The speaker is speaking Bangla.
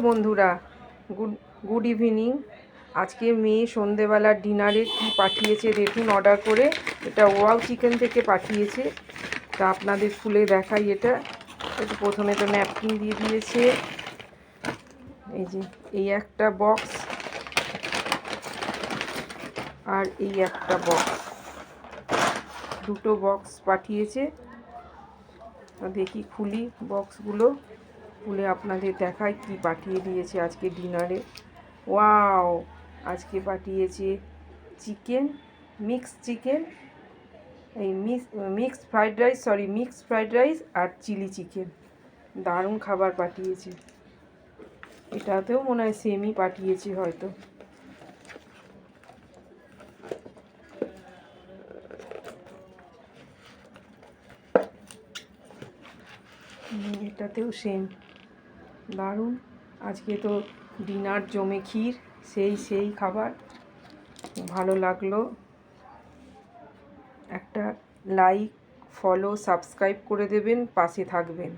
বন্ধুরা, গুড গুড ইভিনিং। আজকে মেয়ে সন্ধেবেলার ডিনারে কি পাঠিয়েছে দেখুন। অর্ডার করে এটা ওয়াও চিকেন থেকে পাঠিয়েছে। তা আপনাদের খুলে দেখাই। এটা প্রথমে তো ন্যাপকিন দিয়ে দিয়েছে। এই যে এই একটা বক্স আর এই একটা বক্স, দুটো বক্স পাঠিয়েছে। দেখি খুলি বক্সগুলো, খুলে আপনাদের দেখাই কি পাঠিয়ে দিয়েছে আজকে ডিনারে। ওয়াও, আজকে পাঠিয়েছে চিকেন, মিক্স চিকেন, এই মিক্সড ফ্রাইড রাইস আর চিলি চিকেন। দারুণ খাবার পাঠিয়েছে। এটাতেও মনে হয় সেমই পাঠিয়েছে হয়তো। এটাতেও সেম, দারুণ। আজকে তো ডিনার জমে ক্ষীর, সেই খাবার। ভালো লাগলো। একটা লাইক, ফলো, সাবস্ক্রাইব করে দেবেন, পাশে থাকবেন।